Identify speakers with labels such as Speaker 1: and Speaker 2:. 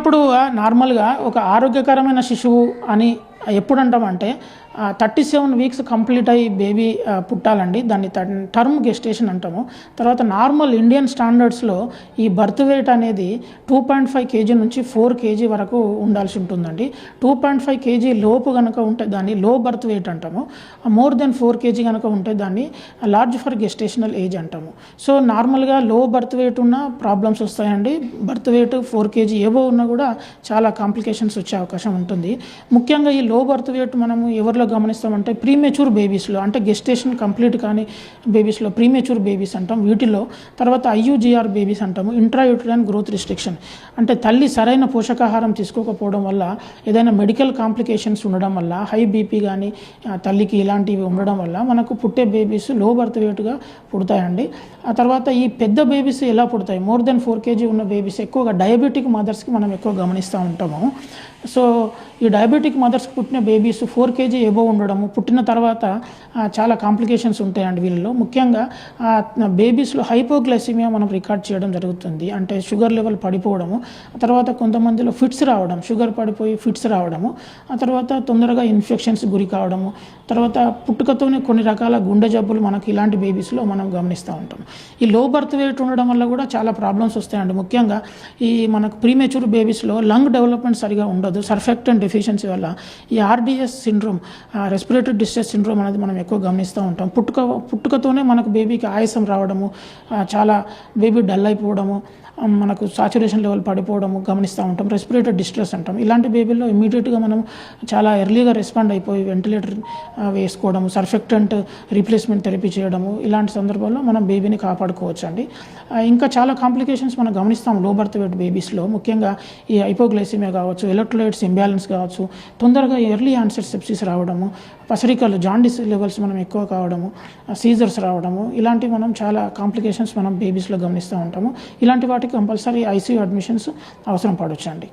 Speaker 1: ఇప్పుడు నార్మల్గా ఒక ఆరోగ్యకరమైన శిశువు అని ఎప్పుడు అంటామంటే 37 వీక్స్ కంప్లీట్ అయ్యి బేబీ పుట్టాలండి. దాన్ని టర్మ్ గెస్టేషన్ అంటాము. తర్వాత నార్మల్ ఇండియన్ స్టాండర్డ్స్లో ఈ బర్త్ వెయిట్ అనేది 2.5 కేజీ నుంచి 4 కేజీ వరకు ఉండాల్సి ఉంటుందండి. 2.5 కేజీ లోపు కనుక ఉంటే దాన్ని లో బర్త్ వెయిట్ అంటాము. మోర్ దెన్ 4 కేజీ కనుక ఉంటే దాన్ని లార్జ్ ఫర్ గెస్టేషనల్ ఏజ్ అంటాము. సో నార్మల్గా లో బర్త్ వెయిట్ ఉన్న ప్రాబ్లమ్స్ వస్తాయండి. బర్త్ వెయిట్ 4 కేజీ ఏవో ఉన్నా కూడా చాలా కాంప్లికేషన్స్ వచ్చే అవకాశం ఉంటుంది. ముఖ్యంగా ఈ లో బర్త్ వెయిట్ మనము ఎవరిలో గమనిస్తామంటే ప్రీమెచ్యూర్ బేబీస్లో, అంటే గెస్టేషన్ కంప్లీట్ కానీ బేబీస్లో ప్రీమెచ్యూర్ బేబీస్ అంటాం వీటిలో. తర్వాత IUGR బేబీస్ అంటాము, ఇంట్రాయూటరైన్ గ్రోత్ రిస్ట్రిక్షన్, అంటే తల్లి సరైన పోషకాహారం తీసుకోకపోవడం వల్ల ఏదైనా మెడికల్ కాంప్లికేషన్స్ ఉండడం వల్ల, హై బీపీ కానీ తల్లికి ఇలాంటివి ఉండడం వల్ల మనకు పుట్టే బేబీస్ లో బర్త్ వెయిట్గా పుడతాయండి. ఆ తర్వాత ఈ పెద్ద బేబీస్ ఎలా పుడతాయి, మోర్ దెన్ 4 కేజీ ఉన్న బేబీస్ ఎక్కువగా డయాబెటిక్ మదర్స్కి మనం ఎక్కువ గమనిస్తూ ఉంటాము. సో ఈ డయాబెటిక్ మదర్స్కి పుట్టిన బేబీస్ 4 కేజీ ఎబో ఉండడము, పుట్టిన తర్వాత చాలా కాంప్లికేషన్స్ ఉంటాయండి వీళ్ళలో. ముఖ్యంగా బేబీస్లో హైపోగ్లైసిమియా మనం రికార్డ్ చేయడం జరుగుతుంది. అంటే షుగర్ లెవెల్ పడిపోవడము, ఆ తర్వాత కొంతమందిలో ఫిట్స్ రావడం, షుగర్ పడిపోయి ఫిట్స్ రావడము, ఆ తర్వాత తొందరగా ఇన్ఫెక్షన్స్ గురి కావడము, తర్వాత పుట్టుకతోనే కొన్ని రకాల గుండె జబ్బులు మనకి ఇలాంటి బేబీస్లో మనం గమనిస్తూ ఉంటాం. ఈ లో బర్త్ వెయిట్ ఉండడం వల్ల కూడా చాలా ప్రాబ్లమ్స్ వస్తాయండి. ముఖ్యంగా ఈ మనకు ప్రీమెచ్యూర్ బేబీస్లో లంగ్ డెవలప్మెంట్ సరిగా ఉండదు. సర్ఫెక్టెంట్ డెఫిషియన్సీ వల్ల ఈ RDS syndrome, respiratory distress syndrome అనేది మనం ఎక్కువ గమనిస్తూ ఉంటాం. పుట్టుకతోనే మనకు బేబీకి ఆయాసం రావడము, చాలా బేబీ డల్ అయిపోవడము, మనకు సాచురేషన్ లెవెల్ పడిపోవడము గమనిస్తూ ఉంటాం. రెస్పిరేటరీ డిస్ట్రెస్ అంటాం. ఇలాంటి బేబీల్లో ఇమీడియట్గా మనం చాలా ఎర్లీగా రెస్పాండ్ అయిపోయి వెంటిలేటర్ వేసుకోవడము, సర్ఫెక్టెంట్ రీప్లేస్మెంట్ థెరపీ చేయడము, ఇలాంటి సందర్భాల్లో మనం బేబీని కాపాడుకోవచ్చు అండి. ఇంకా చాలా కాంప్లికేషన్స్ మనం గమనిస్తాం లో బర్త్ వెయిట్ బేబీస్లో. ముఖ్యంగా ఈ హైపోగ్లైసిమియా కావచ్చు, ఎలక్ట్రోలైట్స్ ఇంబ్యాలెన్స్ కావచ్చు, తొందరగా ఎర్లీ ఆన్సెట్ సెప్సిస్ రావడము, పసరికలు జాండీస్ లెవెల్స్ మనం ఎక్కువ కావడము, సీజర్స్ రావడము, ఇలాంటివి మనం చాలా కాంప్లికేషన్స్ మనం బేబీస్లో గమనిస్తూ ఉంటాము. ఇలాంటి వాటికి కంపల్సరీ ICU అడ్మిషన్స్ అవసరం పడవచ్చండి.